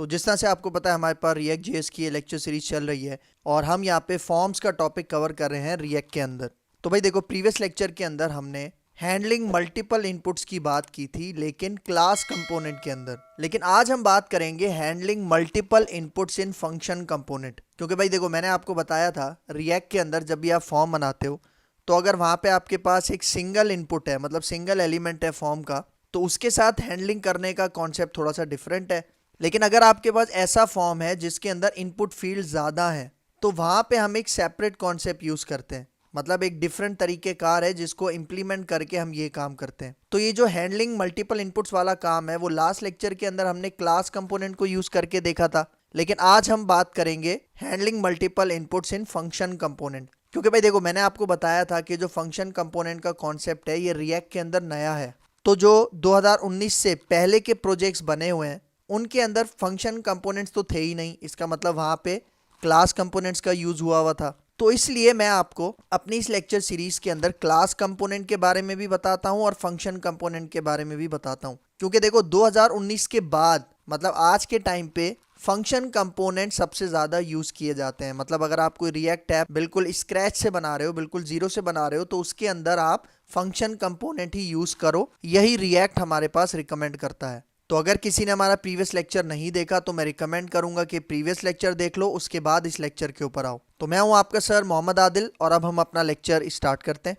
तो जिस तरह से आपको पता है हमारे पास रिएक्ट जेएस की लेक्चर सीरीज चल रही है और हम यहाँ पे फॉर्म्स का टॉपिक कवर कर रहे हैं रिएक्ट के अंदर। तो भाई देखो प्रीवियस लेक्चर के अंदर हमने हैंडलिंग मल्टीपल इनपुट्स की बात की थी लेकिन क्लास कंपोनेंट के अंदर। लेकिन आज हम बात करेंगे हैंडलिंग मल्टीपल इनपुट्स इन फंक्शन कंपोनेंट। क्योंकि भाई देखो मैंने आपको बताया था रिएक्ट के अंदर जब भी आप फॉर्म बनाते हो तो अगर वहाँ पे आपके पास एक सिंगल इनपुट है, मतलब सिंगल एलिमेंट है फॉर्म का, तो उसके साथ हैंडलिंग करने का कॉन्सेप्ट थोड़ा सा डिफरेंट है। लेकिन अगर आपके पास ऐसा फॉर्म है जिसके अंदर इनपुट फील्ड ज़्यादा है तो वहाँ पे हम एक सेपरेट कॉन्सेप्ट यूज़ करते हैं, मतलब एक डिफरेंट तरीके कार है जिसको इम्प्लीमेंट करके हम ये काम करते हैं। तो ये जो हैंडलिंग मल्टीपल इनपुट्स वाला काम है वो लास्ट लेक्चर के अंदर हमने क्लास कंपोनेंट को यूज़ करके देखा था, लेकिन आज हम बात करेंगे हैंडलिंग मल्टीपल इनपुट्स इन फंक्शन कंपोनेंट। क्योंकि भाई देखो मैंने आपको बताया था कि जो फंक्शन कंपोनेंट का कॉन्सेप्ट है ये रिएक्ट के अंदर नया है। तो जो 2019 से पहले के प्रोजेक्ट्स बने हुए हैं उनके अंदर फंक्शन कंपोनेंट्स तो थे ही नहीं, इसका मतलब वहाँ पे क्लास कंपोनेंट्स का यूज़ हुआ हुआ था। तो इसलिए मैं आपको अपनी इस लेक्चर सीरीज़ के अंदर क्लास कंपोनेंट के बारे में भी बताता हूँ और फंक्शन कंपोनेंट के बारे में भी बताता हूँ। क्योंकि देखो 2019 के बाद मतलब आज के टाइम पे फंक्शन कंपोनेंट सबसे ज़्यादा यूज़ किए जाते हैं। मतलब अगर आप कोई रिएक्ट ऐप बिल्कुल स्क्रैच से बना रहे हो, बिल्कुल जीरो से बना रहे हो, तो उसके अंदर आप फंक्शन कंपोनेंट ही यूज़ करो, यही रिएक्ट हमारे पास रिकमेंड करता है। तो अगर किसी ने हमारा प्रीवियस लेक्चर नहीं देखा तो मैं रिकमेंड करूंगा कि प्रीवियस लेक्चर देख लो, उसके बाद इस लेक्चर के ऊपर आओ। तो मैं हूं आपका सर मोहम्मद आदिल और अब हम अपना लेक्चर स्टार्ट करते हैं।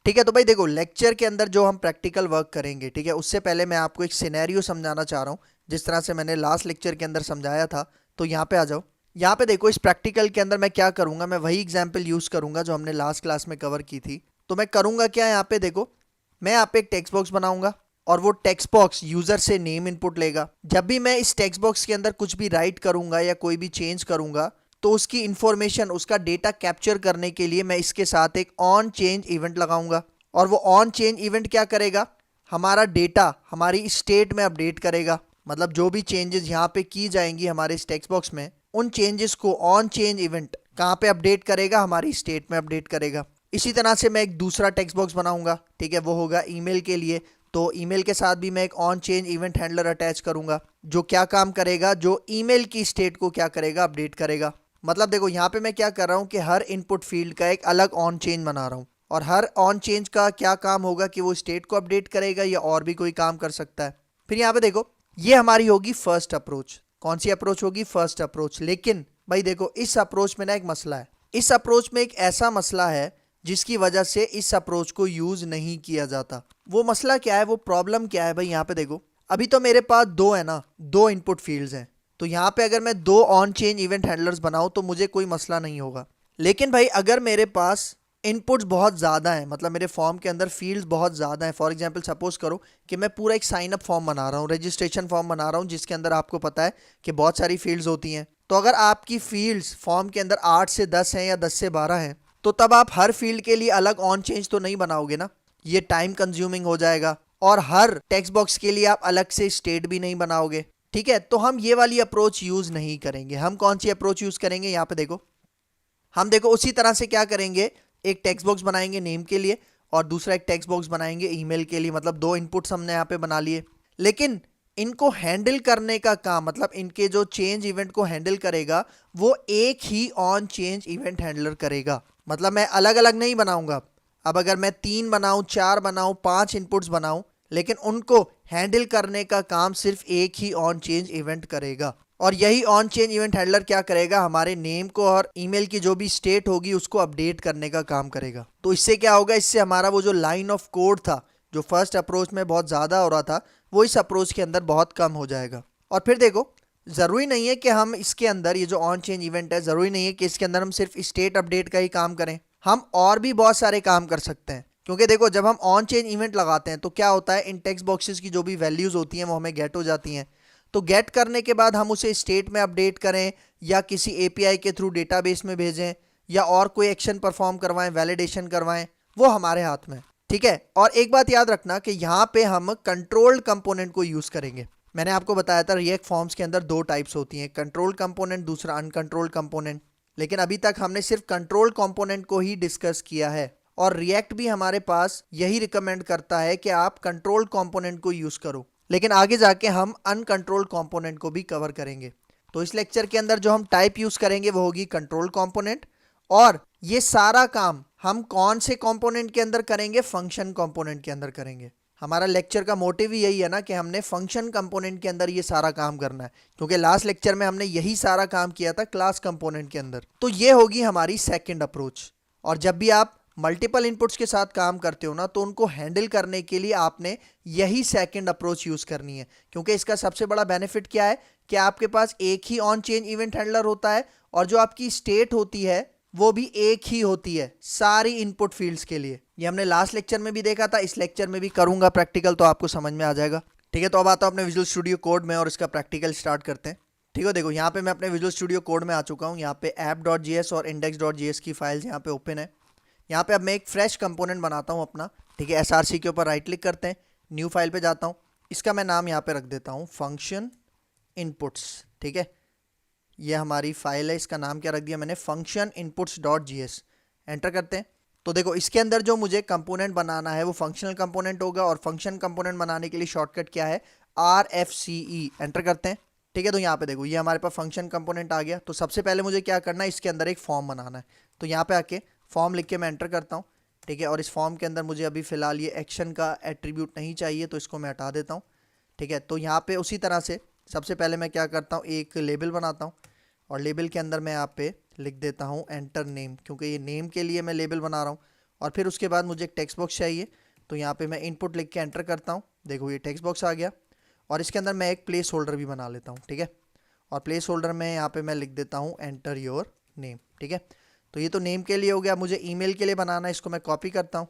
ठीक है, तो भाई देखो लेक्चर के अंदर जो हम प्रैक्टिकल वर्क करेंगे, ठीक है, उससे पहले मैं आपको एक सिनेरियो समझाना चाह रहा हूँ जिस तरह से मैंने लास्ट लेक्चर के अंदर समझाया था। तो यहाँ पे आ जाओ। यहाँ पे देखो इस प्रैक्टिकल के अंदर मैं क्या करूँगा, मैं वही एग्जाम्पल यूज़ करूँगा जो हमने लास्ट क्लास में कवर की थी। तो मैं करूँगा क्या, यहाँ पे देखो मैं यहाँ पे एक टेक्स्ट बॉक्स बनाऊंगा और वो टेक्स्ट बॉक्स यूज़र से नेम इनपुट लेगा। जब भी मैं इस टेक्स्ट बॉक्स के अंदर कुछ भी राइट करूँगा या कोई भी चेंज करूँगा तो उसकी इन्फॉर्मेशन, उसका डेटा कैप्चर करने के लिए मैं इसके साथ एक ऑन चेंज इवेंट लगाऊंगा। और वो ऑन चेंज इवेंट क्या करेगा, हमारा डेटा हमारी स्टेट में अपडेट करेगा। मतलब जो भी चेंजेस यहाँ पे की जाएंगी हमारे इस टेक्स्ट बॉक्स में, उन चेंजेस को ऑन चेंज इवेंट कहाँ पे अपडेट करेगा, हमारी स्टेट में अपडेट करेगा। इसी तरह से मैं एक दूसरा टेक्स्ट बॉक्स बनाऊंगा, ठीक है, वो होगा ईमेल के लिए। तो ईमेल के साथ भी मैं एक on change event handler attach करूंगा जो क्या काम करेगा, जो ईमेल की स्टेट को क्या करेगा, अपडेट करेगा। मतलब देखो यहाँ पे मैं क्या कर रहा हूँ कि हर इनपुट फील्ड का एक अलग ऑन चेंज बना रहा हूँ और हर ऑन चेंज का क्या काम होगा कि वो स्टेट को अपडेट करेगा या और भी कोई काम कर सकता है। फिर यहाँ पे देखो ये हमारी होगी फर्स्ट अप्रोच। कौन सी अप्रोच होगी, फर्स्ट अप्रोच। लेकिन भाई देखो इस अप्रोच में ना एक मसला है। इस अप्रोच में एक ऐसा मसला है जिसकी वजह से इस अप्रोच को यूज नहीं किया जाता। वो मसला क्या है, वो प्रॉब्लम क्या है भाई, यहाँ पे देखो अभी तो मेरे पास दो है ना, दो इनपुट फील्ड्स हैं। तो यहाँ पे अगर मैं दो ऑन चेंज इवेंट हैंडलर्स बनाऊं तो मुझे कोई मसला नहीं होगा। लेकिन भाई अगर मेरे पास इनपुट्स बहुत ज़्यादा है, मतलब मेरे फॉर्म के अंदर फील्ड्स बहुत ज़्यादा है, फॉर एग्जांपल सपोज करो कि मैं पूरा एक साइन अप फॉर्म बना रहा हूँ, रजिस्ट्रेशन फॉर्म बना रहा हूँ जिसके अंदर आपको पता है कि बहुत सारी फील्ड्स होती हैं। तो अगर आपकी फील्ड्स फॉर्म के अंदर 8 से 10 हैं या 10 से 12 हैं तो तब आप हर फील्ड के लिए अलग ऑन चेंज तो नहीं बनाओगे ना, ये टाइम कंज्यूमिंग हो जाएगा। और हर टेक्स्ट बॉक्स के लिए आप अलग से स्टेट भी नहीं बनाओगे, ठीक है। तो हम ये वाली अप्रोच यूज़ नहीं करेंगे। हम कौन सी अप्रोच यूज़ करेंगे, यहाँ पे देखो हम देखो उसी तरह से क्या करेंगे, एक टेक्स्ट बॉक्स बनाएंगे नेम के लिए और दूसरा एक टेक्स्ट बॉक्स बनाएंगे ईमेल के लिए। मतलब दो इनपुट्स हमने यहाँ पे बना लिए। लेकिन इनको हैंडल करने का काम, मतलब इनके जो चेंज इवेंट को हैंडल करेगा वो एक ही ऑन चेंज इवेंट हैंडलर करेगा। मतलब मैं अलग अलग नहीं बनाऊंगा। अब अगर मैं 3 बनाऊं, 4 बनाऊं, 5 इनपुट्स बनाऊं, लेकिन उनको हैंडल करने का काम सिर्फ एक ही ऑन चेंज इवेंट करेगा। और यही ऑन चेंज इवेंट हैंडलर क्या करेगा, हमारे नेम को और ईमेल की जो भी स्टेट होगी उसको अपडेट करने का काम करेगा। तो इससे क्या होगा, इससे हमारा वो जो लाइन ऑफ कोड था जो फर्स्ट अप्रोच में बहुत ज़्यादा हो रहा था वो इस अप्रोच के अंदर बहुत कम हो जाएगा। और फिर देखो ज़रूरी नहीं है कि हम इसके अंदर ये जो ऑन चेंज इवेंट है, ज़रूरी नहीं है कि इसके अंदर हम सिर्फ स्टेट अपडेट का ही काम करें, हम और भी बहुत सारे काम कर सकते हैं। क्योंकि देखो जब हम ऑन चेंज इवेंट लगाते हैं तो क्या होता है, इन टेक्स्ट बॉक्सेस की जो भी वैल्यूज़ होती हैं वो हमें गेट हो जाती हैं। तो गेट करने के बाद हम उसे स्टेट में अपडेट करें या किसी एपीआई के थ्रू डेटाबेस में भेजें या और कोई एक्शन परफॉर्म करवाएं, वैलिडेशन करवाएं, वो हमारे हाथ में, ठीक है। और एक बात याद रखना कि यहाँ पे हम कंट्रोल्ड कंपोनेंट को यूज़ करेंगे। मैंने आपको बताया था रिएक्ट फॉर्म्स के अंदर दो टाइप्स होती हैं, कंट्रोल्ड कंपोनेंट, दूसरा अनकंट्रोल्ड कंपोनेंट। लेकिन अभी तक हमने सिर्फ कंट्रोल कंपोनेंट को ही डिस्कस किया है और रिएक्ट भी हमारे पास यही रिकमेंड करता है कि आप कंट्रोल्ड कंपोनेंट को यूज करो, लेकिन आगे जाके हम अनकंट्रोल्ड कंपोनेंट को भी कवर करेंगे। तो इस लेक्चर के अंदर जो हम टाइप यूज करेंगे वो होगी कंट्रोल कंपोनेंट, और ये सारा काम हम कौन से कंपोनेंट के अंदर करेंगे, फंक्शन कंपोनेंट के अंदर करेंगे। हमारा लेक्चर का मोटिव ही यही है ना कि हमने फंक्शन कंपोनेंट के अंदर ये सारा काम करना है, क्योंकि लास्ट लेक्चर में हमने यही सारा काम किया था क्लास कंपोनेंट के अंदर। तो ये होगी हमारी सेकंड अप्रोच। और जब भी आप मल्टीपल इनपुट्स के साथ काम करते हो ना, तो उनको हैंडल करने के लिए आपने यही सेकंड अप्रोच यूज करनी है, क्योंकि इसका सबसे बड़ा बेनिफिट क्या है कि आपके पास एक ही ऑन चेन इवेंट हैंडलर होता है, और जो आपकी स्टेट होती है वो भी एक ही होती है सारी इनपुट फील्ड्स के लिए। ये हमने लास्ट लेक्चर में भी देखा था, इस लेक्चर में भी करूंगा प्रैक्टिकल, तो आपको समझ में आ जाएगा। ठीक है, तो अब आता हूं अपने विजुअल स्टूडियो कोड में और इसका प्रैक्टिकल स्टार्ट करते हैं। ठीक है, देखो यहाँ पे मैं अपने विजुअल स्टूडियो कोड में आ चुका हूँ। यहाँ पे app.js और index.js की फाइल्स यहाँ पे ओपन है। यहाँ पे अब मैं एक फ्रेश कंपोनेंट बनाता हूँ अपना। ठीक है, src के ऊपर राइट क्लिक करते हैं, न्यू फाइल पे जाता हूँ। इसका मैं नाम यहाँ पे रख देता हूँ फंक्शन इनपुट्स। ठीक है, ये हमारी फाइल है, इसका नाम क्या रख दिया मैंने, function inputs dot GS. Enter करते हैं। तो देखो इसके अंदर जो मुझे कंपोनेंट बनाना है वो फंक्शनल कंपोनेंट होगा, और फंक्शन कंपोनेंट बनाने के लिए शॉर्टकट क्या है, RFCE। एंटर करते हैं। ठीक है, तो यहाँ पे देखो ये हमारे पास फंक्शन कंपोनेंट आ गया। तो सबसे पहले मुझे क्या करना है, इसके अंदर एक फॉर्म बनाना है। तो यहाँ पे आके फॉर्म लिख के मैं एंटर करता हूँ। ठीक है, और इस फॉर्म के अंदर मुझे अभी फिलहाल ये एक्शन का एट्रीब्यूट नहीं चाहिए, तो इसको मैं हटा देता हूँ। ठीक है, तो यहाँ पे उसी तरह से सबसे पहले मैं क्या करता हूँ, एक लेबल बनाता हूँ, और लेबल के अंदर मैं यहाँ पे लिख देता हूँ एंटर नेम, क्योंकि ये नेम के लिए मैं लेबल बना रहा हूँ। और फिर उसके बाद मुझे एक टेक्स्ट बॉक्स चाहिए, तो यहाँ पे मैं इनपुट लिख के एंटर करता हूँ। देखो ये टेक्स्ट बॉक्स आ गया, और इसके अंदर मैं एक प्लेस होल्डर भी बना लेता हूँ। ठीक है, और प्लेस होल्डर में यहाँ पे मैं लिख देता हूँ एंटर योर नेम। ठीक है, तो ये तो नेम के लिए हो गया। मुझे ईमेल के लिए बनाना है, इसको मैं कॉपी करता हूँ,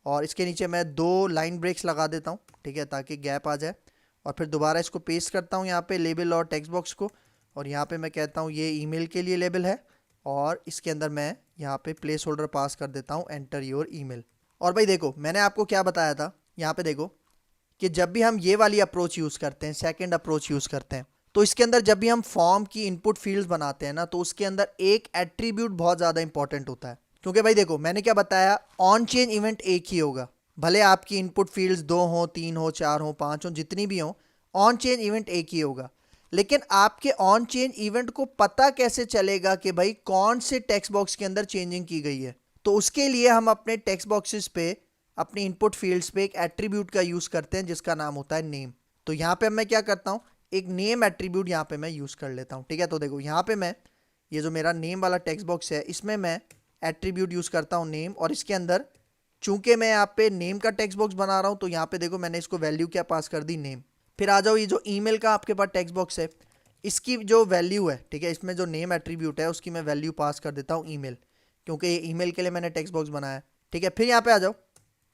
और इसके नीचे मैं 2 लाइन ब्रेक्स लगा देता हूँ। ठीक है, ताकि गैप आ जाए, और फिर दोबारा इसको पेस्ट करता हूँ यहाँ पे लेबल और टेक्स्ट बॉक्स को, और यहाँ पे मैं कहता हूँ ये ईमेल के लिए लेबल है, और इसके अंदर मैं यहाँ पे प्लेस होल्डर पास कर देता हूँ एंटर योर ईमेल। और भाई देखो मैंने आपको क्या बताया था, यहाँ पे देखो कि जब भी हम ये वाली अप्रोच यूज़ करते हैं, सेकंड अप्रोच यूज़ करते हैं, तो इसके अंदर जब भी हम फॉर्म की इनपुट फील्ड्स बनाते हैं ना, तो उसके अंदर एक एट्रीब्यूट बहुत ज़्यादा इंपॉर्टेंट होता है। क्योंकि भाई देखो मैंने क्या बताया, ऑन चेन इवेंट एक ही होगा, भले आपकी इनपुट फील्ड्स 2 हो, 3 हो, 4 हो, 5 हो, जितनी भी हो, ऑन चेन इवेंट एक ही होगा। लेकिन आपके ऑन चेन इवेंट को पता कैसे चलेगा कि भाई कौन से टेक्स्ट बॉक्स के अंदर चेंजिंग की गई है? तो उसके लिए हम अपने टेक्स्ट बॉक्सेस पे, अपनी इनपुट फील्ड्स पे एक एट्रीब्यूट का यूज करते हैं जिसका नाम होता है नेम। तो यहाँ पे मैं क्या करता हूँ, एक नेम एट्रीब्यूट यहाँ पे मैं यूज कर लेता हूँ। ठीक है, तो देखो यहाँ पे मैं ये जो मेरा नेम वाला टेक्स्ट बॉक्स है, इसमें मैं एट्रीब्यूट यूज करता हूँ नेम, और इसके अंदर चूंकि मैं यहाँ पे नेम का टेक्स्ट बॉक्स बना रहा हूँ, तो यहाँ पे देखो मैंने इसको वैल्यू क्या पास कर दी, नेम। फिर आ जाओ ये जो ईमेल का आपके पास टेक्स्ट बॉक्स है, इसकी जो वैल्यू है, ठीक है, इसमें जो नेम एट्रीब्यूट है उसकी मैं वैल्यू पास कर देता हूँ ईमेल, क्योंकि ये ईमेल के लिए मैंने टेक्स्ट बॉक्स बनाया है। ठीक है, फिर यहाँ पे आ जाओ,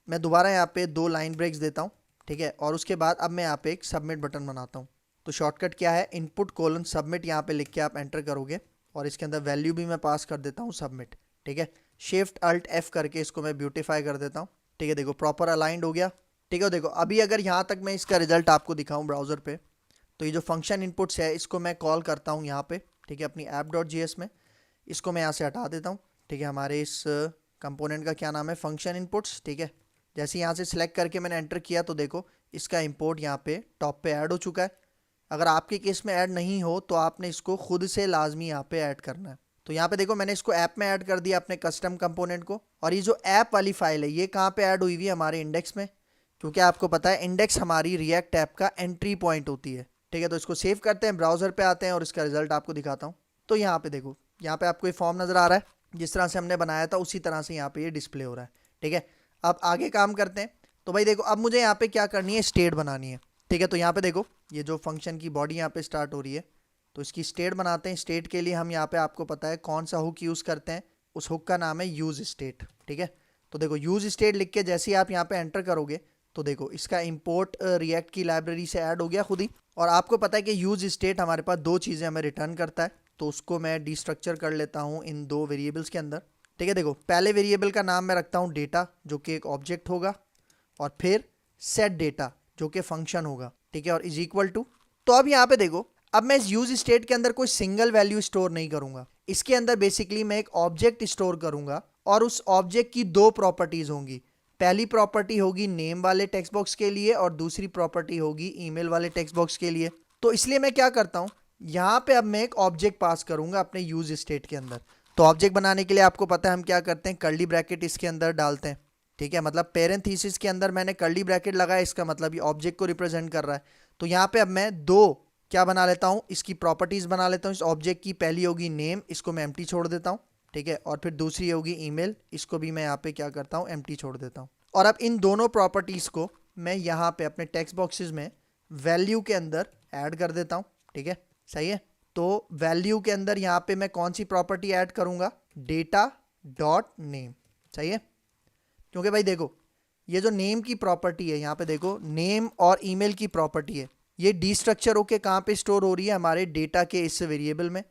मैं दोबारा यहाँ पे 2 लाइन ब्रेक्स देता हूँ। ठीक है, और उसके बाद अब मैं यहाँ पे एक सबमिट बटन बनाता हूँ। तो शॉर्टकट क्या है, इनपुट कोलन सबमिट, यहाँ पे लिख के आप एंटर करोगे, और इसके अंदर वैल्यू भी मैं पास कर देता हूँ सबमिट। ठीक है, शिफ्ट अल्ट F करके इसको मैं ब्यूटीफाई कर देता हूँ। ठीक है, देखो प्रॉपर अलाइंड हो गया। ठीक है, देखो अभी अगर यहाँ तक मैं इसका रिजल्ट आपको दिखाऊँ ब्राउज़र पे, तो ये जो फंक्शन इनपुट्स है इसको मैं कॉल करता हूँ यहाँ पे। ठीक है, अपनी app.js में, इसको मैं यहाँ से हटा देता हूँ। ठीक है, हमारे इस कंपोनेंट का क्या नाम है, फंक्शन इनपुट्स। ठीक है, जैसे यहाँ से सिलेक्ट करके मैंने एंटर किया, तो देखो इसका इंपोर्ट यहाँ पे टॉप पे ऐड हो चुका है। अगर आपके केस में ऐड नहीं हो तो आपने इसको खुद से लाजमी यहाँ पे ऐड करना है। तो यहाँ पे देखो मैंने इसको ऐप में ऐड कर दिया अपने कस्टम कंपोनेंट को, और ये जो ऐप वाली फाइल है ये कहाँ पे ऐड हुई हुई है, हमारे इंडेक्स में, क्योंकि आपको पता है इंडेक्स हमारी रिएक्ट ऐप का एंट्री पॉइंट होती है। ठीक है, तो इसको सेव करते हैं, ब्राउजर पे आते हैं, और इसका रिजल्ट आपको दिखाता हूँ। तो यहाँ पे देखो, यहाँ पे आपको ये फॉर्म नजर आ रहा है, जिस तरह से हमने बनाया था उसी तरह से यहाँ पे ये डिस्प्ले हो रहा है। ठीक है, अब आगे काम करते हैं। तो भाई देखो अब मुझे यहाँ पे क्या करनी है, स्टेट बनानी है। ठीक है, तो यहाँ पे देखो ये जो फंक्शन की बॉडी यहाँ पे स्टार्ट हो रही है, तो इसकी स्टेट बनाते हैं। स्टेट के लिए हम यहाँ पे आपको पता है कौन सा हुक यूज़ करते हैं, उस हुक का नाम है यूज स्टेट। ठीक है, तो देखो यूज स्टेट लिख के जैसे ही आप यहाँ पे एंटर करोगे, तो देखो इसका इंपोर्ट रिएक्ट की लाइब्रेरी से ऐड हो गया खुद ही। और आपको पता है कि यूज स्टेट हमारे पास 2 चीज़ें हमें रिटर्न करता है, तो उसको मैं डिस्ट्रक्चर कर लेता हूँ इन 2 वेरिएबल्स के अंदर। ठीक है, देखो पहले वेरिएबल का नाम मैं रखता हूँ डेटा, जो कि एक ऑब्जेक्ट होगा, और फिर सेट डेटा जो कि फंक्शन होगा। ठीक है, और इज इक्वल टू, तो अब यहाँ पे देखो अब मैं इस यूज स्टेट के अंदर कोई सिंगल वैल्यू स्टोर नहीं करूंगा, इसके अंदर बेसिकली मैं एक ऑब्जेक्ट स्टोर करूंगा, और उस ऑब्जेक्ट की दो प्रॉपर्टीज होंगी। पहली प्रॉपर्टी होगी नेम वाले टेक्स्ट बॉक्स के लिए और दूसरी प्रॉपर्टी होगी ईमेल वाले टेक्स्ट बॉक्स के लिए। तो इसलिए मैं क्या करता हूं, यहां पे अब मैं एक ऑब्जेक्ट पास करूंगा अपने यूज स्टेट के अंदर। तो ऑब्जेक्ट बनाने के लिए आपको पता है हम क्या करते हैं, कर्ली ब्रैकेट इसके अंदर डालते हैं, ठीक है। मतलब पेरेंथीसिस के अंदर मैंने कर्ली ब्रैकेट लगाया, इसका मतलब ये ऑब्जेक्ट को रिप्रेजेंट कर रहा है। तो यहाँ पे अब मैं दो क्या बना लेता हूँ, इसकी प्रॉपर्टीज बना लेता हूँ इस ऑब्जेक्ट की। पहली होगी नेम, इसको मैं एम्प्टी छोड़ देता हूँ, ठीक है। और फिर दूसरी होगी ईमेल, इसको भी मैं यहाँ पे क्या करता हूँ, एम्प्टी छोड़ देता हूँ। और अब इन दोनों प्रॉपर्टीज को मैं यहाँ पे अपने टेक्स्ट बॉक्सेस में वैल्यू के अंदर ऐड कर देता हूँ, ठीक है, सही है। तो वैल्यू के अंदर यहाँ पे मैं कौन सी प्रॉपर्टी ऐड करूँगा, डेटा डॉट नेम, सही है। क्योंकि भाई देखो ये जो नेम की प्रॉपर्टी है, यहाँ पे देखो नेम और ईमेल की प्रॉपर्टी है, ये डीस्ट्रक्चर होके कहाँ पे स्टोर हो रही है, हमारे डेटा के इस वेरिएबल में।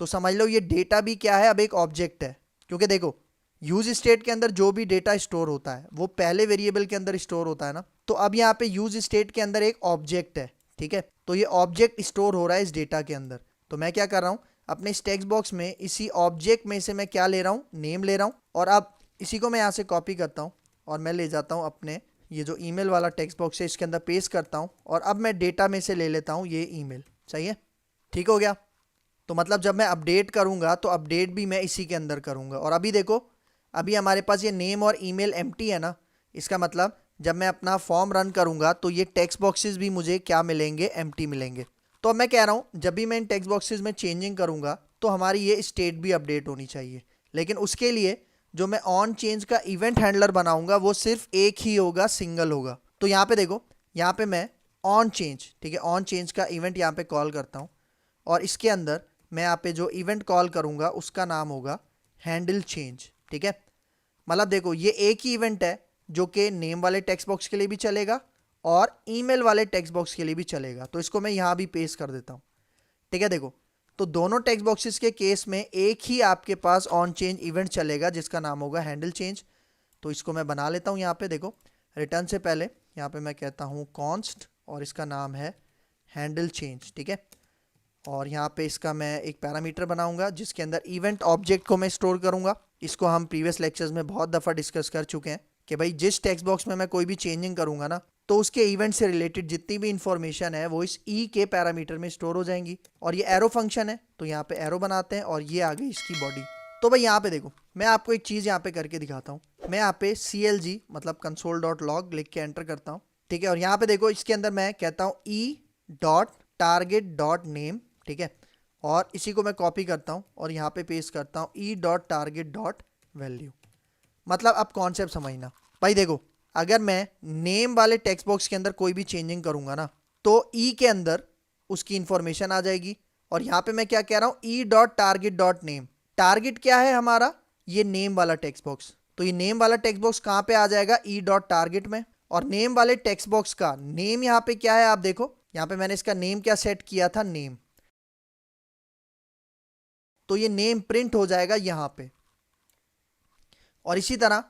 तो समझ लो ये डेटा भी क्या है, अब एक ऑब्जेक्ट है। क्योंकि देखो यूज स्टेट के अंदर जो भी डेटा स्टोर होता है वो पहले वेरिएबल के अंदर स्टोर होता है ना। तो अब यहाँ पे यूज स्टेट के अंदर एक ऑब्जेक्ट है, ठीक है। तो ये ऑब्जेक्ट स्टोर हो रहा है इस डेटा के अंदर। तो मैं क्या कर रहा हूँ, अपने इस टेक्स्ट बॉक्स में इसी ऑब्जेक्ट में से मैं क्या ले रहा हूँ, नेम ले रहा हूँ। और अब इसी को मैं यहाँ से कॉपी करता हूँ और मैं ले जाता हूँ अपने ये जो ईमेल वाला टेक्स्ट बॉक्स है इसके अंदर पेस्ट करता हूँ। और अब मैं डेटा में से ले लेता हूँ ये ईमेल, सही है, ठीक हो गया। तो मतलब जब मैं अपडेट करूँगा तो अपडेट भी मैं इसी के अंदर करूँगा। और अभी देखो अभी हमारे पास ये नेम और ईमेल एम्प्टी है ना, इसका मतलब जब मैं अपना फॉर्म रन करूँगा तो ये टेक्स्ट बॉक्सेस भी मुझे क्या मिलेंगे, एम्प्टी मिलेंगे। तो अब मैं कह रहा हूँ जब भी मैं इन टेक्स्ट बॉक्सेस में चेंजिंग करूँगा तो हमारी ये स्टेट भी अपडेट होनी चाहिए। लेकिन उसके लिए जो मैं ऑन चेंज का इवेंट हैंडलर बनाऊंगा वो सिर्फ एक ही होगा, सिंगल होगा। तो यहाँ पे देखो, यहाँ पे मैं ऑन चेंज, ठीक है, ऑन चेंज का इवेंट यहाँ पे कॉल करता हूँ। और इसके अंदर मैं यहाँ पे जो इवेंट कॉल करूँगा उसका नाम होगा हैंडल चेंज, ठीक है। मतलब देखो ये एक ही इवेंट है जो कि नेम वाले टेक्स्ट बॉक्स के लिए भी चलेगा और ईमेल वाले टेक्स्ट बॉक्स के लिए भी चलेगा। तो इसको मैं यहाँ भी पेस्ट कर देता हूँ, ठीक है। देखो तो दोनों टेक्स्ट बॉक्सेस के केस में एक ही आपके पास ऑन चेंज इवेंट चलेगा जिसका नाम होगा हैंडल चेंज। तो इसको मैं बना लेता हूँ यहाँ पे। देखो रिटर्न से पहले यहाँ पे मैं कहता हूँ कॉन्स्ट और इसका नाम है हैंडल चेंज, ठीक है। और यहाँ पे इसका मैं एक पैरामीटर बनाऊंगा जिसके अंदर इवेंट ऑब्जेक्ट को मैं स्टोर करूंगा। इसको हम प्रीवियस लेक्चर्स में बहुत दफ़ा डिस्कस कर चुके हैं कि भाई जिस टेक्स्ट बॉक्स में मैं कोई भी चेंजिंग करूंगा ना तो उसके इवेंट से रिलेटेड जितनी भी इंफॉर्मेशन है वो इस ई के पैरामीटर में स्टोर हो जाएंगी। और ये एरो फंक्शन है तो यहाँ पे एरो बनाते हैं और ये आ गई इसकी बॉडी। तो भाई यहाँ पे देखो मैं आपको एक चीज़ यहाँ पे करके दिखाता हूँ। मैं यहाँ पे CLG मतलब console.log लिख के एंटर करता हूँ, ठीक है। और यहाँ पे देखो इसके अंदर मैं कहता हूँ e.target.name, ठीक है। और इसी को मैं कॉपी करता हूँ और यहाँ पे पेस्ट करता हूँ e.target.value। मतलब अब कॉन्सेप्ट समझना भाई। देखो अगर मैं नेम वाले टेक्स्ट बॉक्स के अंदर कोई भी चेंजिंग करूंगा ना तो ई के अंदर उसकी इंफॉर्मेशन आ जाएगी। और यहाँ पे मैं क्या कह रहा हूँ, e.target.name। टारगेट क्या है हमारा, ये नेम वाला टेक्स्ट बॉक्स। तो ये नेम वाला टेक्स्ट बॉक्स कहाँ पे आ जाएगा, e.target में। और नेम वाले टेक्स्ट बॉक्स का नेम यहाँ पे क्या है, आप देखो यहाँ पे मैंने इसका नेम क्या सेट किया था, नेम। तो ये नेम प्रिंट हो जाएगा यहाँ पे। और इसी तरह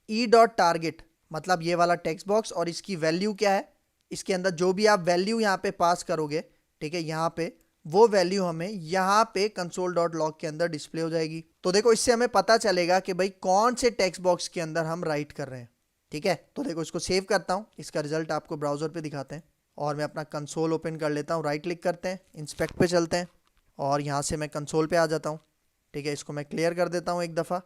e.target मतलब ये वाला टेक्स्ट बॉक्स और इसकी वैल्यू क्या है, इसके अंदर जो भी आप वैल्यू यहाँ पे पास करोगे, ठीक है, यहाँ पे वो वैल्यू हमें यहाँ पे console.log के अंदर डिस्प्ले हो जाएगी। तो देखो इससे हमें पता चलेगा कि भाई कौन से टेक्स्ट बॉक्स के अंदर हम राइट कर रहे हैं, ठीक है। तो देखो इसको सेव करता हूँ, इसका रिजल्ट आपको ब्राउजर पे दिखाते हैं। और मैं अपना कंसोल ओपन कर लेता हूँ, राइट क्लिक करते हैं, इंस्पेक्ट पे चलते हैं और यहाँ से मैं कंसोल पे आ जाता हूँ, ठीक है। इसको मैं क्लियर कर देता हूँ एक दफ़ा,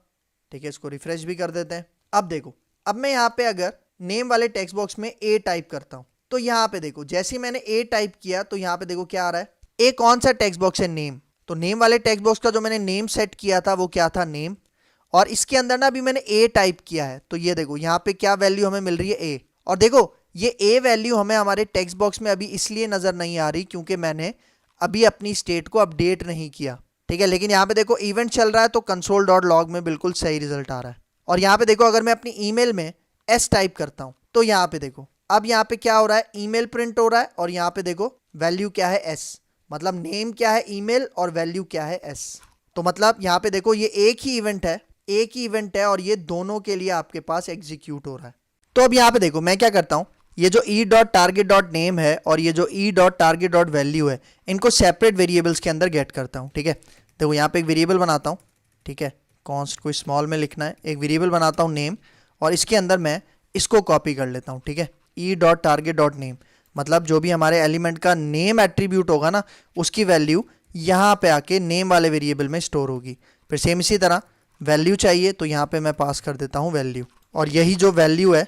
ठीक है। इसको रिफ्रेश भी कर देते हैं। अब देखो अब मैं यहाँ पे अगर नेम वाले टेक्स्ट बॉक्स में ए टाइप करता हूँ तो यहाँ पे देखो जैसे ही मैंने ए टाइप किया तो यहाँ पे देखो क्या आ रहा है, ए कौन सा टेक्स्ट बॉक्स है, नेम। तो नेम वाले टेक्स्ट बॉक्स का जो मैंने नेम सेट किया था वो क्या था, नेम। और इसके अंदर ना अभी मैंने ए टाइप किया है तो ये देखो यहाँ पे क्या वैल्यू हमें मिल रही है, ए। और देखो ये ए वैल्यू हमें हमारे टेक्स्ट बॉक्स में अभी इसलिए नजर नहीं आ रही क्योंकि मैंने अभी अपनी स्टेट को अपडेट नहीं किया, ठीक है। लेकिन यहाँ पे देखो इवेंट चल रहा है तो console.log में बिल्कुल सही रिजल्ट आ रहा है। और यहाँ पे देखो अगर मैं अपनी ईमेल में एस टाइप करता हूँ तो यहाँ पे देखो अब यहाँ पे क्या हो रहा है, ईमेल प्रिंट हो रहा है। और यहाँ पे देखो वैल्यू क्या है, एस। मतलब नेम क्या है, ईमेल, और वैल्यू क्या है, एस। तो मतलब यहाँ पे देखो ये एक ही इवेंट है, एक ही इवेंट है और ये दोनों के लिए आपके पास एग्जीक्यूट हो रहा है। तो अब यहाँ पे देखो मैं क्या करता हूँ, ये जो e.target.name है और ये जो e.target.value है इनको सेपरेट वेरिएबल्स के अंदर गेट करता हूँ, ठीक है। देखो यहाँ पे एक वेरिएबल बनाता हूँ, ठीक है, कॉन्स्ट कोई स्मॉल में लिखना है, एक वेरिएबल बनाता हूँ नेम, और इसके अंदर मैं इसको कॉपी कर लेता हूँ, ठीक है, e.target.name, मतलब जो भी हमारे एलिमेंट का नेम एट्रीब्यूट होगा ना उसकी वैल्यू यहाँ पे आके नेम वाले वेरिएबल में स्टोर होगी। फिर सेम इसी तरह वैल्यू चाहिए तो यहाँ पे मैं पास कर देता हूँ वैल्यू, और यही जो वैल्यू है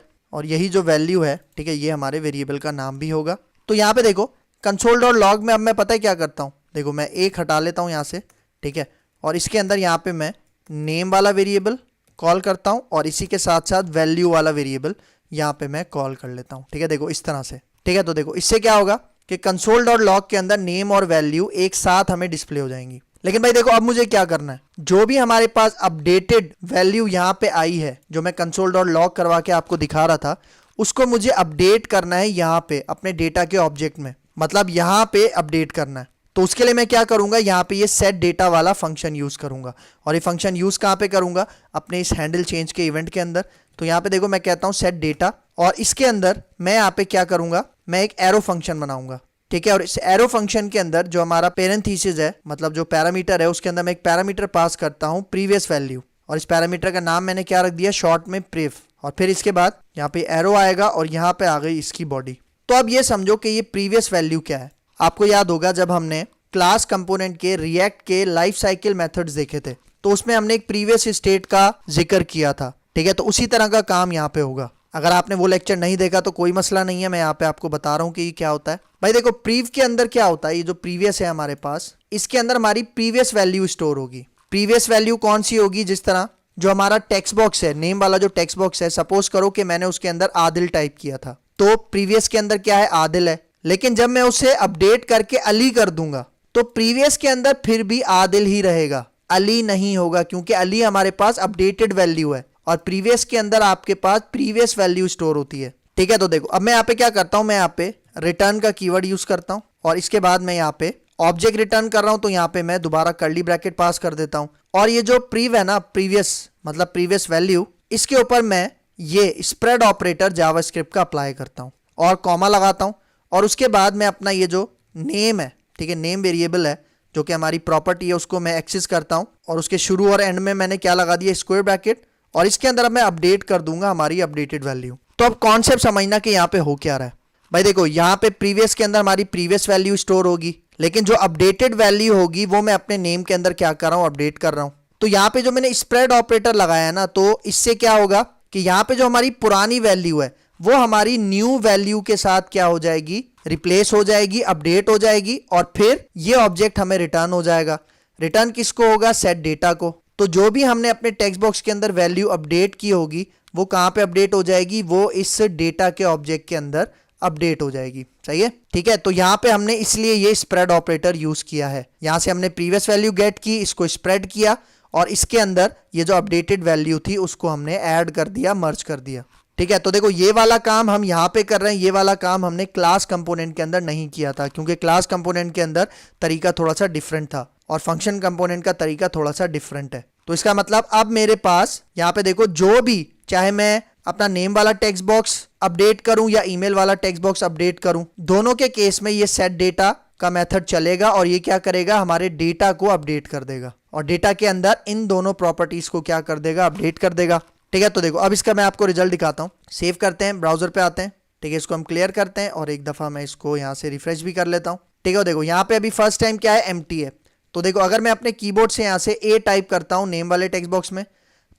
ठीक है, ये हमारे वेरिएबल का नाम भी होगा। तो यहाँ पे देखो console.log में अब मैं पता है क्या करता हूँ, देखो मैं एक हटा लेता हूँ यहाँ से, ठीक है, और इसके अंदर यहाँ पे मैं नेम वाला वेरिएबल कॉल करता हूँ और इसी के साथ साथ वैल्यू वाला वेरिएबल यहाँ पे मैं कॉल कर लेता हूँ, ठीक है, देखो इस तरह से, ठीक है। तो देखो इससे क्या होगा कि console.log के अंदर नेम और वैल्यू एक साथ हमें डिस्प्ले हो जाएंगी। लेकिन भाई देखो अब मुझे क्या करना है, जो भी हमारे पास अपडेटेड वैल्यू यहाँ पे आई है जो मैं console.log करवा के आपको दिखा रहा था, उसको मुझे अपडेट करना है यहाँ पे अपने डेटा के ऑब्जेक्ट में, मतलब यहाँ पे अपडेट करना है। तो उसके लिए मैं क्या करूंगा, यहाँ पे ये सेट डेटा वाला फंक्शन यूज करूंगा, और ये फंक्शन यूज कहाँ पे करूंगा, अपने इस हैंडल चेंज के इवेंट के अंदर। तो यहाँ पे देखो मैं कहता हूँ सेट डेटा, और इसके अंदर मैं यहाँ पे क्या करूंगा, मैं एक एरो फंक्शन बनाऊंगा, ठीक है, और इस एरो फंक्शन के अंदर जो हमारा पेरेंथीसिस है, मतलब जो पैरामीटर है, उसके अंदर मैं एक पैरामीटर पास करता हूँ प्रीवियस वैल्यू, और इस पैरामीटर का नाम मैंने क्या रख दिया, शॉर्ट में प्रीव, और फिर इसके बाद यहाँ पे एरो आएगा और यहाँ पे आ गई इसकी बॉडी। तो अब ये समझो कि ये प्रीवियस वैल्यू क्या है। आपको याद होगा जब हमने क्लास कंपोनेंट के रिएक्ट के लाइफ साइकिल मेथड्स देखे थे तो उसमें हमने एक प्रीवियस स्टेट का जिक्र किया था, ठीक है, तो उसी तरह का काम यहाँ पे होगा। अगर आपने वो लेक्चर नहीं देखा तो कोई मसला नहीं है, मैं यहाँ पे आपको बता रहा हूँ कि ये क्या होता है। भाई देखो प्रीव के अंदर क्या होता है, ये जो प्रीवियस है हमारे पास, इसके अंदर हमारी प्रीवियस वैल्यू स्टोर होगी। प्रीवियस वैल्यू कौन सी होगी, जिस तरह जो हमारा टेक्स्ट बॉक्स है, नेम वाला जो टेक्स्ट बॉक्स है, सपोज करो कि मैंने उसके अंदर आदिल टाइप किया था, तो प्रीवियस के अंदर क्या है, आदिल है। लेकिन जब मैं उसे अपडेट करके अली कर दूंगा तो प्रीवियस के अंदर फिर भी आदिल ही रहेगा, अली नहीं होगा, क्योंकि अली हमारे पास अपडेटेड वैल्यू है और प्रीवियस के अंदर आपके पास प्रीवियस वैल्यू स्टोर होती है, ठीक है। तो देखो अब मैं यहाँ पे क्या करता हूँ, मैं यहाँ पे रिटर्न का कीवर्ड यूज करता हूँ और इसके बाद मैं यहाँ पे ऑब्जेक्ट रिटर्न कर रहा हूँ, तो यहाँ पे मैं दोबारा कर्ली ब्रैकेट पास कर देता हूँ, और ये जो प्रीव है ना, प्रीवियस मतलब प्रीवियस वैल्यू, इसके ऊपर मैं ये स्प्रेड ऑपरेटर जावास्क्रिप्ट का अप्लाई करता हूँ और कॉमा लगाता हूँ, और उसके बाद मैं अपना ये जो नेम है, ठीक है, नेम वेरिएबल है जो कि हमारी प्रॉपर्टी है, उसको मैं एक्सेस करता हूँ, और उसके शुरू और एंड में मैंने क्या लगा दिया, स्क्वायर ब्रैकेट, और इसके अंदर अब मैं अपडेट कर दूंगा हमारी अपडेटेड वैल्यू। तो अब कॉन्सेप्ट समझना कि यहाँ पे हो क्या रहा है। भाई देखो यहाँ पे प्रीवियस के अंदर हमारी प्रीवियस वैल्यू स्टोर होगी, लेकिन जो अपडेटेड वैल्यू होगी वो मैं अपने नेम के अंदर क्या कर रहा हूँ, अपडेट कर रहा हूँ। तो यहाँ पे जो मैंने स्प्रेड ऑपरेटर लगाया है ना, तो इससे क्या होगा कि यहाँ पे जो हमारी पुरानी वैल्यू है वो हमारी न्यू वैल्यू के साथ क्या हो जाएगी, रिप्लेस हो जाएगी, अपडेट हो जाएगी, और फिर ये ऑब्जेक्ट हमें रिटर्न हो जाएगा। रिटर्न किसको होगा, सेट डेटा को। तो जो भी हमने अपने टेक्स्ट बॉक्स के अंदर वैल्यू अपडेट की होगी वो कहाँ पे अपडेट हो जाएगी, वो इस डेटा के ऑब्जेक्ट के अंदर अपडेट हो जाएगी, सही है, ठीक है। तो यहाँ पे हमने इसलिए ये स्प्रेड ऑपरेटर यूज किया है, यहाँ से हमने प्रीवियस वैल्यू गेट की, इसको स्प्रेड किया, और इसके अंदर ये जो अपडेटेड वैल्यू थी उसको हमने ऐड कर दिया, मर्ज कर दिया, ठीक है। तो देखो ये वाला काम हम यहाँ पे कर रहे हैं, ये वाला काम हमने क्लास कंपोनेंट के अंदर नहीं किया था, क्योंकि क्लास कंपोनेंट के अंदर तरीका थोड़ा सा डिफरेंट था और फंक्शन कंपोनेंट का तरीका थोड़ा सा डिफरेंट है। तो इसका मतलब अब मेरे पास यहाँ पे देखो जो भी, चाहे मैं अपना नेम वाला टेक्स्ट बॉक्स अपडेट करूं या ईमेल वाला टेक्स्ट बॉक्स अपडेट करूं, दोनों के केस में ये सेट डेटा का मेथड चलेगा और ये क्या करेगा, हमारे डेटा को अपडेट कर देगा, और डेटा के अंदर इन दोनों प्रॉपर्टीज को क्या कर देगा, अपडेट कर देगा, ठीक है। तो देखो अब इसका मैं आपको रिजल्ट दिखाता हूँ। सेव करते हैं, ब्राउजर पे आते हैं, ठीक है, इसको हम क्लियर करते हैं और एक दफा मैं इसको यहाँ से रिफ्रेश भी कर लेता हूँ, ठीक है। देखो यहाँ पे अभी फर्स्ट टाइम क्या है, एम्प्टी है। तो देखो अगर मैं अपने कीबोर्ड से यहाँ से ए टाइप करता हूँ नेम वाले टेक्स्ट बॉक्स में,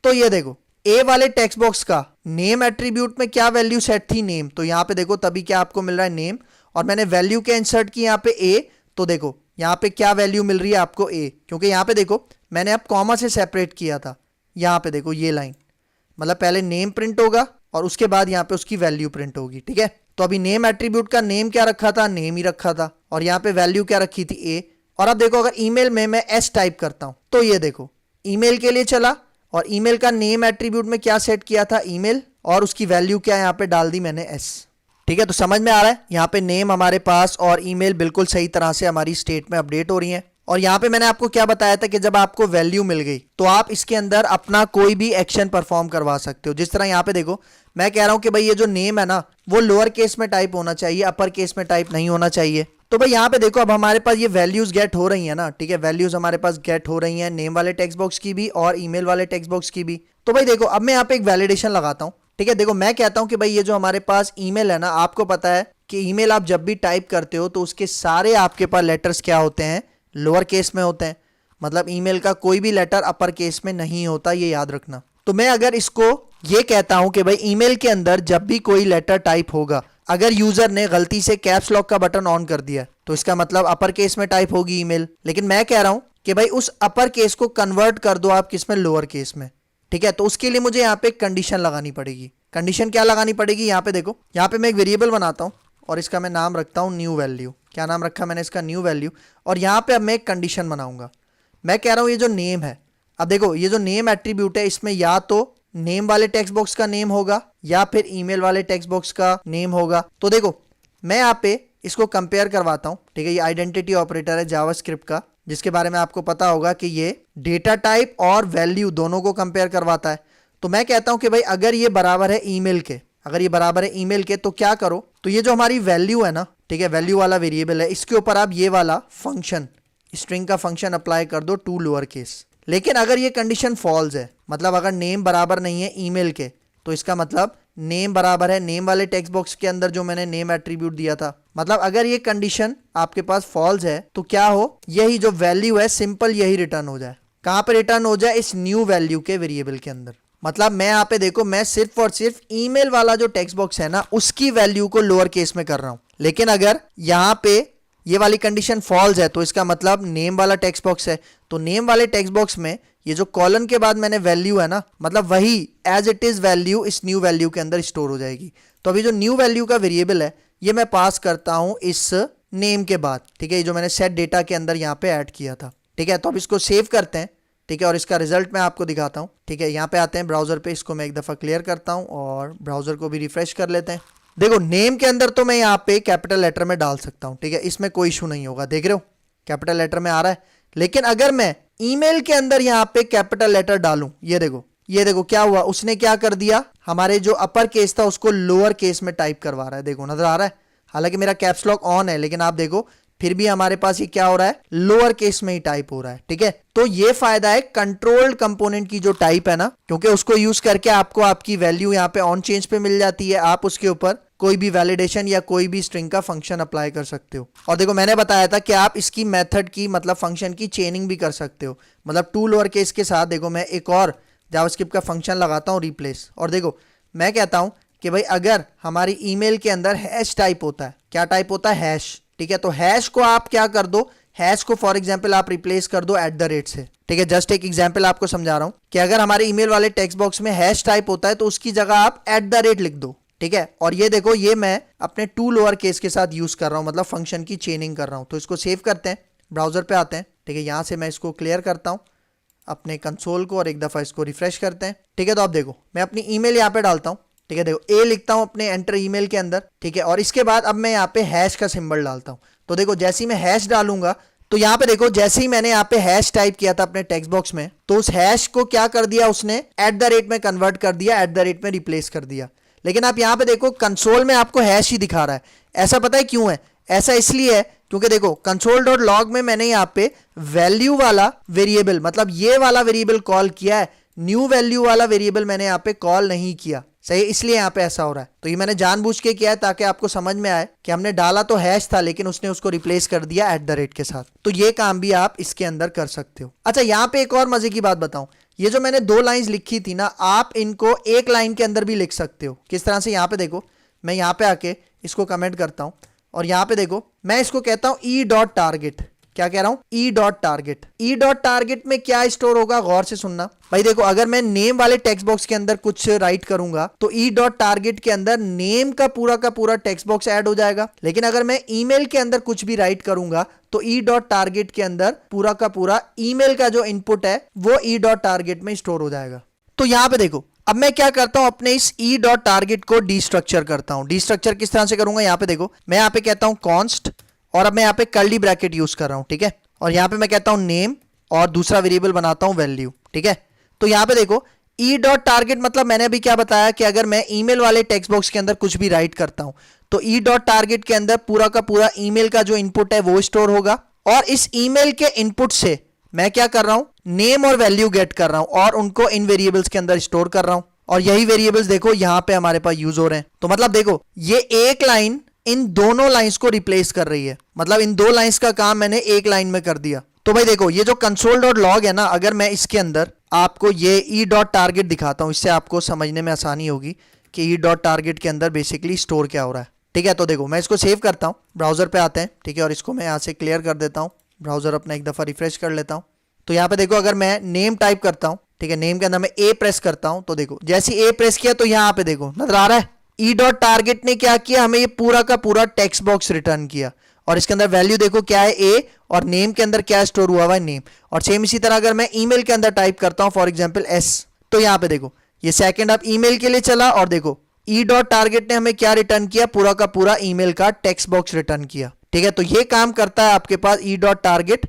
तो ये देखो ए वाले टेक्स्ट बॉक्स का नेम एट्रीब्यूट में क्या वैल्यू सेट थी, नेम, तो यहाँ पे देखो तभी क्या आपको मिल रहा है, नेम, और मैंने वैल्यू क्या इंसर्ट की यहाँ पे ए, तो देखो यहाँ पे क्या वैल्यू मिल रही है आपको, ए, क्योंकि यहाँ पे देखो मैंने अब कॉमा से सेपरेट किया था। यहाँ पे देखो ये लाइन, मतलब पहले नेम प्रिंट होगा और उसके बाद यहाँ पे उसकी वैल्यू प्रिंट होगी, ठीक है। तो अभी नेम एट्रीब्यूट का नेम क्या रखा था, नेम ही रखा था, और यहाँ पे वैल्यू क्या रखी थी, ए। और अब देखो अगर ईमेल में मैं एस टाइप करता हूं, तो ये देखो ईमेल के लिए चला, और ईमेल का नेम एट्रीब्यूट में क्या सेट किया था, ईमेल, और उसकी वैल्यू क्या यहाँ पे डाल दी मैंने, एस, ठीक है। तो समझ में आ रहा है, यहाँ पे नेम हमारे पास और ईमेल बिल्कुल सही तरह से हमारी स्टेट में अपडेट हो रही है। और यहाँ पे मैंने आपको क्या बताया था कि जब आपको वैल्यू मिल गई तो आप इसके अंदर अपना कोई भी एक्शन परफॉर्म करवा सकते हो। जिस तरह यहाँ पे देखो मैं कह रहा हूँ कि भाई ये जो नेम है ना वो लोअर केस में टाइप होना चाहिए, अपर केस में टाइप नहीं होना चाहिए, तो भाई यहाँ पे देखो अब हमारे पास ये वैल्यूज गेट हो रही है ना, ठीक है, वैल्यूज हमारे पास गेट हो रही हैं नेम वाले टेक्स्ट बॉक्स की भी और ईमेल वाले टेक्स्ट बॉक्स की भी। तो भाई देखो अब मैं यहाँ पे एक वैलिडेशन लगाता हूँ, ठीक है। देखो मैं कहता हूँ कि भाई ये जो हमारे पास ईमेल है ना, आपको पता है कि ईमेल आप जब भी टाइप करते हो तो उसके सारे आपके पास लेटर्स क्या होते हैं, लोअर केस में होते हैं। मतलब ईमेल का कोई भी लेटर अपर केस में नहीं होता, ये याद रखना। तो मैं अगर इसको ये कहता हूं कि भाई ईमेल के अंदर जब भी कोई लेटर टाइप होगा, अगर यूजर ने गलती से कैप्स लॉक का बटन ऑन कर दिया तो इसका मतलब अपर केस में टाइप होगी ईमेल। लेकिन मैं कह रहा हूं कि भाई उस अपर केस को कन्वर्ट कर दो आप किस में, लोअर केस में, ठीक है। तो उसके लिए मुझे यहाँ पे एक कंडीशन लगानी पड़ेगी। कंडीशन क्या लगानी पड़ेगी, यहाँ पे देखो, यहाँ पे मैं एक वेरिएबल बनाता हूँ और इसका मैं नाम रखता हूँ न्यू वैल्यू। क्या नाम रखा मैंने इसका, न्यू वैल्यू। और यहाँ पे अब मैं एक कंडीशन बनाऊंगा। मैं कह रहा हूँ ये जो नेम है, अब देखो ये जो नेम एट्रीब्यूट है इसमें या तो नेम वाले टेक्स्ट बॉक्स का नेम होगा या फिर ईमेल वाले टेक्स्ट बॉक्स का नेम होगा। तो देखो मैं यहाँ पे इसको कंपेयर करवाता हूँ, ठीक है। ये आइडेंटिटी ऑपरेटर है जावास्क्रिप्ट का, जिसके बारे में आपको पता होगा कि ये डेटा टाइप और वैल्यू दोनों को कंपेयर करवाता है। तो मैं कहता हूँ कि भाई अगर ये बराबर है ईमेल के, अगर ये बराबर है ईमेल के, तो क्या करो, तो ये जो हमारी वैल्यू है ना, ठीक है, वैल्यू वाला वेरिएबल है, इसके ऊपर आप ये वाला फंक्शन, स्ट्रिंग का फंक्शन अप्लाई कर दो टू लोअर केस। लेकिन अगर ये कंडीशन फॉल्स है, मतलब अगर नेम बराबर नहीं है ईमेल के, तो इसका मतलब नेम बराबर है नेम वाले टेक्स्ट बॉक्स के अंदर जो मैंने नेम एट्रीब्यूट दिया था। मतलब अगर ये कंडीशन आपके पास फॉल्स है तो क्या हो, यही जो वैल्यू है सिंपल यही रिटर्न हो जाए। कहां पे रिटर्न हो जाए, इस न्यू वैल्यू के वेरिएबल के अंदर। मतलब मैं यहाँ पे देखो, मैं सिर्फ और सिर्फ ईमेल वाला जो टेक्स्ट बॉक्स है ना, उसकी वैल्यू को लोअर केस में कर रहा हूं। लेकिन अगर यहाँ पे ये वाली कंडीशन फॉल्स है तो इसका मतलब नेम वाला टेक्स्ट बॉक्स है, तो नेम वाले टेक्स्ट बॉक्स में ये जो कॉलन के बाद मैंने वैल्यू है ना, मतलब वही एज इट इज वैल्यू इस न्यू वैल्यू के अंदर स्टोर हो जाएगी। तो अभी जो न्यू वैल्यू का वेरिएबल है ये मैं पास करता हूं इस नेम के बाद, ठीक है, ये जो मैंने सेट डेटा के अंदर यहाँ पे ऐड किया था, ठीक है। तो अब इसको सेव करते हैं, ठीक है, और इसका रिजल्ट मैं आपको दिखाता हूँ, ठीक है। यहाँ पे आते हैं ब्राउजर पे, इसको मैं एक दफा क्लियर करता हूँ और ब्राउजर को भी रिफ्रेश कर लेते हैं। देखो नेम के अंदर तो मैं यहाँ पे कैपिटल लेटर में डाल सकता हूँ, ठीक है, इसमें कोई इशू नहीं होगा, देख रहे हो कैपिटल लेटर में आ रहा है। लेकिन अगर मैं ईमेल के अंदर यहाँ पे कैपिटल लेटर डालूं, ये देखो क्या हुआ, उसने क्या कर दिया, हमारे जो अपर केस था उसको लोअर केस में टाइप करवा रहा है। देखो नजर आ रहा है, हालांकि मेरा कैप्स लॉक ऑन है, लेकिन आप देखो फिर भी हमारे पास ये क्या हो रहा है, लोअर केस में ही टाइप हो रहा है, ठीक है। तो ये फायदा है कंट्रोल्ड कंपोनेंट की जो टाइप है ना, क्योंकि उसको यूज करके आपको आपकी वैल्यू यहाँ पे ऑन चेंज पे मिल जाती है, आप उसके ऊपर कोई भी वैलिडेशन या कोई भी स्ट्रिंग का फंक्शन अप्लाई कर सकते हो। और देखो मैंने बताया था कि आप इसकी मेथड की, मतलब फंक्शन की चेनिंग भी कर सकते हो। मतलब टू लोअर केस के साथ देखो मैं एक और जावास्क्रिप्ट का फंक्शन लगाता हूँ रिप्लेस, और देखो मैं कहता हूँ कि भाई अगर हमारी ईमेल के अंदर हैश टाइप होता है, क्या टाइप होता है, हैश, ठीक है। तो हैश को आप क्या कर दो, हैश को फॉर एग्जांपल आप रिप्लेस कर दो @ से, ठीक है। जस्ट एक एग्जांपल आपको समझा रहा हूं कि अगर हमारे ईमेल वाले टेक्स्ट बॉक्स में हैश टाइप होता है तो उसकी जगह आप @ लिख दो, ठीक है। और ये देखो ये मैं अपने टू लोअर केस के साथ यूज कर रहा हूं, मतलब फंक्शन की चेनिंग कर रहा हूं। तो इसको सेव करते हैं, ब्राउजर पे आते हैं, ठीक है, यहां से मैं इसको क्लियर करता हूं अपने कंसोल को और एक दफा इसको रिफ्रेश करते हैं, ठीक है। तो आप देखो मैं अपनी ईमेल यहाँ पे डालता हूँ, ठीक है, देखो ए लिखता हूं अपने एंटर ईमेल के अंदर, ठीक है। और इसके बाद अब मैं यहाँ पे हैश का सिंबल डालता हूं। तो देखो जैसे ही मैं हैश डालूंगा तो यहाँ पे देखो जैसे ही मैंने यहाँ पे हैश टाइप किया था अपने टेक्स्ट बॉक्स में, तो उस हैश को क्या कर दिया उसने, @ में कन्वर्ट कर दिया, @ में रिप्लेस कर दिया। लेकिन आप यहाँ पे देखो कंसोल में आपको हैश ही दिखा रहा है। ऐसा पता है क्यों है, ऐसा इसलिए है क्योंकि देखो console.log में मैंने यहाँ पे वैल्यू वाला वेरिएबल, मतलब ये वाला वेरिएबल कॉल किया है, न्यू वैल्यू वाला वेरिएबल मैंने यहाँ पे कॉल नहीं किया, सही, इसलिए यहाँ पे ऐसा हो रहा है। तो ये मैंने जानबूझ के किया है ताकि आपको समझ में आए कि हमने डाला तो हैश था लेकिन उसने उसको रिप्लेस कर दिया @ के साथ। तो ये काम भी आप इसके अंदर कर सकते हो। अच्छा यहाँ पे एक और मजे की बात बताऊं, ये जो मैंने 2 लाइंस लिखी थी ना, आप इनको एक लाइन के अंदर भी लिख सकते हो। किस तरह से, यहाँ पे देखो मैं यहाँ पे आके इसको कमेंट करता हूं और यहाँ पे देखो मैं इसको कहता हूं e.target। क्या कह रहा हूं, e.target। e.target में क्या स्टोर होगा, गौर से सुनना भाई। देखो अगर मैं नेम वाले टेक्स्ट बॉक्स के अंदर कुछ राइट करूंगा तो e.target के अंदर नेम का पूरा टेक्स्ट बॉक्स ऐड हो जाएगा। लेकिन अगर मैं ईमेल के अंदर कुछ भी राइट करूंगा तो e.target के अंदर पूरा ईमेल का जो इनपुट है वो e.target में स्टोर हो जाएगा। तो यहां पे देखो अब मैं क्या करता हूं, अपने इस e.target को डिस्ट्रक्चर करता हूं। डिस्ट्रक्चर किस तरह से करूंगा, यहाँ पे देखो मैं यहाँ पे कहता हूं कॉन्स्ट, और अब मैं यहाँ पे कर्ली ब्रैकेट यूज कर रहा हूं, ठीक है। और यहाँ पे मैं कहता हूं नेम और दूसरा वेरिएबल बनाता हूं वैल्यू, ठीक है। तो यहाँ पे देखो e.target मतलब मैंने अभी क्या बताया कि अगर मैं ईमेल वाले टेक्स्ट बॉक्स के अंदर कुछ भी राइट करता हूं तो ई डॉट टारगेट के अंदर पूरा का पूरा ईमेल का जो इनपुट है वो स्टोर होगा, और इस ईमेल के इनपुट से मैं क्या कर रहा हूं, नेम और वैल्यू गेट कर रहा हूं और उनको इन वेरिएबल्स के अंदर स्टोर कर रहा हूं, और यही वेरिएबल्स देखो यहां पे हमारे पास यूज हो रहे हैं। तो मतलब देखो ये एक लाइन इन दोनों लाइंस को रिप्लेस कर रही है, मतलब इन दो लाइंस का काम मैंने एक लाइन में कर दिया। तो भाई देखो ये जो कंसोल डॉट लॉग है ना, अगर मैं इसके अंदर आपको ये ई डॉट टारगेट दिखाता हूं, इससे आपको समझने में आसानी होगी कि ई डॉट टारगेट के अंदर बेसिकली स्टोर क्या हो रहा है। ठीक है, तो देखो मैं इसको सेव करता हूं, ब्राउजर पे आते हैं, ठीक है, और इसको मैं यहाँ से क्लियर कर देता हूँ, ब्राउजर अपना एक दफा रिफ्रेश कर लेता हूँ। तो यहाँ पे देखो अगर मैं नेम टाइप करता हूँ, ठीक है, नेम के अंदर मैं ए प्रेस करता हूँ, तो देखो जैसे ए प्रेस किया तो यहाँ पे देखो नजर आ रहा है ई डॉट टारगेट ने क्या किया, हमें ये पूरा का पूरा टेक्स्ट बॉक्स रिटर्न किया, और इसके अंदर वैल्यू देखो क्या है ए, और नेम के अंदर क्या स्टोर हुआ है नेम। और सेम इसी तरह अगर मैं ईमेल के अंदर टाइप करता हूं फॉर एग्जांपल एस, तो यहाँ पे देखो ये सेकंड अब ईमेल के लिए चला, और देखो ई डॉट टारगेट ने हमें क्या रिटर्न किया, पूरा का पूरा ईमेल का टेक्स्ट बॉक्स रिटर्न किया। ठीक है, तो ये काम करता है आपके पास ई डॉट टारगेट,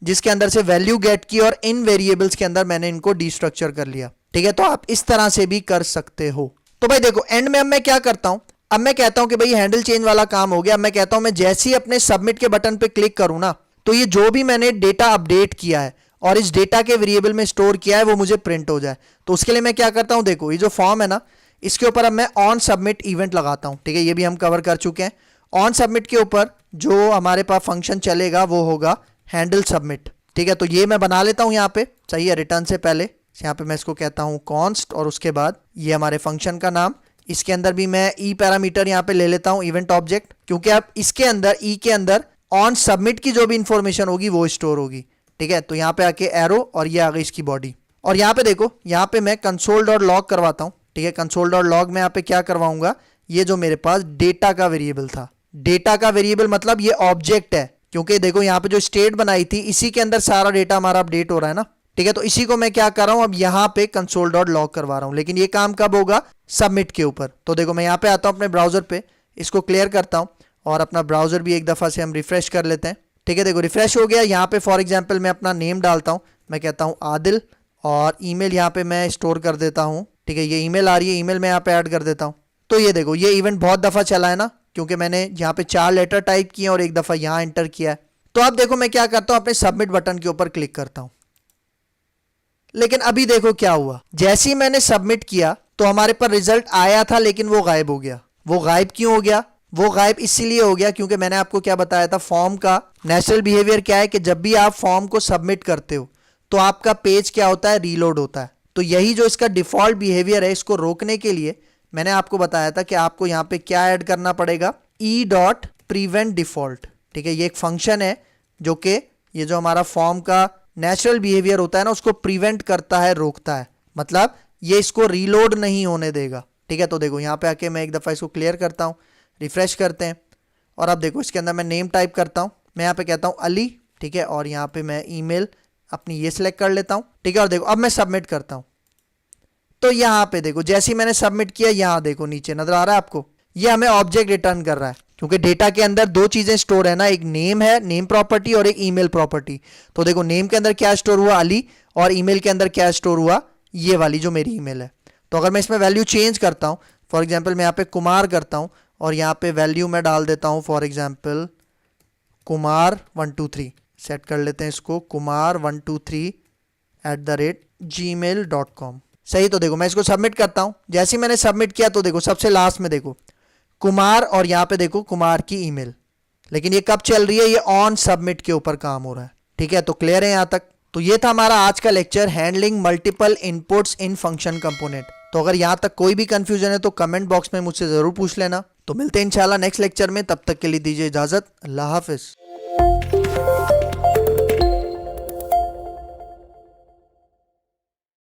जिसके अंदर से वैल्यू गेट की और इन वेरिएबल्स के अंदर मैंने इनको डिस्ट्रक्चर कर लिया। ठीक है, तो आप इस तरह से भी कर सकते हो। तो भाई देखो एंड में अब मैं क्या करता हूं, अब मैं कहता हूं कि भाई हैंडल चेंज वाला काम हो गया। मैं कहता हूं मैं जैसे ही अपने सबमिट के बटन पे क्लिक करूं ना, तो ये जो भी मैंने डेटा अपडेट किया है और इस डेटा के वेरिएबल में स्टोर किया है वो मुझे प्रिंट हो जाए। तो उसके लिए मैं क्या करता हूं, देखो ये जो फॉर्म है ना, इसके ऊपर अब मैं ऑन सबमिट इवेंट लगाता हूं। ठीक है, ये भी हम कवर कर चुके हैं। ऑन सबमिट के ऊपर जो हमारे पास फंक्शन चलेगा वो होगा हैंडल सबमिट। ठीक है, तो ये मैं बना लेता हूं यहाँ पे, सही है, रिटर्न से पहले यहाँ पे मैं इसको कहता हूं कॉन्स्ट, और उसके बाद ये हमारे फंक्शन का नाम, इसके अंदर भी मैं ई पैरामीटर यहाँ पे ले लेता हूँ इवेंट ऑब्जेक्ट, क्योंकि अब इसके अंदर ई के अंदर ऑन सबमिट की जो भी इंफॉर्मेशन होगी वो स्टोर होगी। ठीक है, तो यहाँ पे आके एरो, और ये आ गई इसकी बॉडी, और यहाँ पे देखो यहाँ पे मैं कंसोल डॉट लॉग करवाता हूँ। ठीक है, कंसोल डॉट लॉग में यहाँ पे क्या करवाऊंगा, ये जो मेरे पास डेटा का वेरिएबल था, डेटा का वेरिएबल मतलब ये ऑब्जेक्ट है, क्योंकि देखो यहाँ पे जो स्टेट बनाई थी इसी के अंदर सारा डेटा हमारा अपडेट हो रहा है ना। ठीक है, तो इसी को मैं क्या कर रहा हूं, अब यहाँ पे कंसोल डॉट लॉग करवा रहा हूं, लेकिन ये काम कब होगा, सबमिट के ऊपर। तो देखो मैं यहाँ पे आता हूं अपने ब्राउजर पे, इसको क्लियर करता हूं, और अपना ब्राउजर भी एक दफा से हम रिफ्रेश कर लेते हैं। ठीक है, देखो रिफ्रेश हो गया। यहाँ पे फॉर एग्जाम्पल मैं अपना नेम डालता हूँ, मैं कहता हूँ आदिल, और ईमेल यहाँ पे मैं स्टोर कर देता हूँ। ठीक है, ये ईमेल आ रही है, ईमेल मैं यहाँ पे ऐड कर देता हूँ। तो ये देखो ये इवेंट बहुत दफा चला है ना, क्योंकि मैंने यहाँ पे 4 लेटर टाइप किए और एक दफा यहाँ एंटर किया है। तो अब देखो मैं क्या करता हूँ, अपने सबमिट बटन के ऊपर क्लिक करता हूँ, लेकिन अभी देखो क्या हुआ, जैसे ही मैंने सबमिट किया तो हमारे पर रिजल्ट आया था, लेकिन वो गायब हो गया। वो गायब क्यों हो गया, वो गायब इसीलिए हो गया क्योंकि मैंने आपको क्या बताया था, फॉर्म का नेचुरल बिहेवियर क्या है कि जब भी आप फॉर्म को सबमिट करते हो तो आपका पेज क्या होता है, रीलोड होता है। तो यही जो इसका डिफॉल्ट बिहेवियर है, इसको रोकने के लिए मैंने आपको बताया था कि आपको यहाँ पे क्या ऐड करना पड़ेगा, ई डॉट प्रिवेंट डिफॉल्ट। ठीक है, ये एक फंक्शन है जो कि ये जो हमारा फॉर्म का नेचुरल बिहेवियर होता है ना, उसको प्रिवेंट करता है, रोकता है, मतलब ये इसको रीलोड नहीं होने देगा। ठीक है, तो देखो यहाँ पे आके मैं एक दफ़ा इसको क्लियर करता हूँ, रिफ्रेश करते हैं, और अब देखो इसके अंदर मैं नेम टाइप करता हूँ, मैं यहाँ पे कहता हूँ अली। ठीक है, और यहाँ पे मैं ईमेल अपनी ये सिलेक्ट कर लेता हूँ। ठीक है, और देखो अब मैं सबमिट करता हूँ, तो यहाँ पे देखो जैसे ही मैंने सबमिट किया, यहाँ देखो नीचे नजर आ रहा है आपको, ये हमें ऑब्जेक्ट रिटर्न कर रहा है, क्योंकि डेटा के अंदर 2 चीजें स्टोर है ना, एक नेम है, नेम प्रॉपर्टी, और एक ईमेल प्रॉपर्टी। तो देखो नेम के अंदर क्या स्टोर हुआ, अली, और ईमेल के अंदर क्या स्टोर हुआ, ये वाली जो मेरी ईमेल है। तो अगर मैं इसमें वैल्यू चेंज करता हूँ, फॉर एग्जाम्पल मैं यहाँ पे कुमार करता हूँ, और यहाँ पे वैल्यू मैं डाल देता हूँ फॉर एग्जाम्पल कुमार 123, सेट कर लेते हैं इसको, कुमार 123@gmail.com। सही, तो देखो मैं इसको सबमिट करता हूं, जैसे ही मैंने सबमिट किया तो देखो सबसे लास्ट में देखो कुमार, और यहाँ पे देखो कुमार की ईमेल, लेकिन ये कब चल रही है, ये ऑन सबमिट के ऊपर काम हो रहा है। ठीक है, तो क्लियर है यहाँ तक। तो ये था हमारा आज का लेक्चर, हैंडलिंग मल्टीपल इनपुट्स इन फंक्शन कंपोनेंट। तो अगर यहाँ तक कोई भी कंफ्यूजन है तो कमेंट बॉक्स में मुझसे जरूर पूछ लेना। तो मिलते हैं इंशाल्लाह नेक्स्ट लेक्चर में, तब तक के लिए दीजिए इजाजत, अल्लाह हाफिज।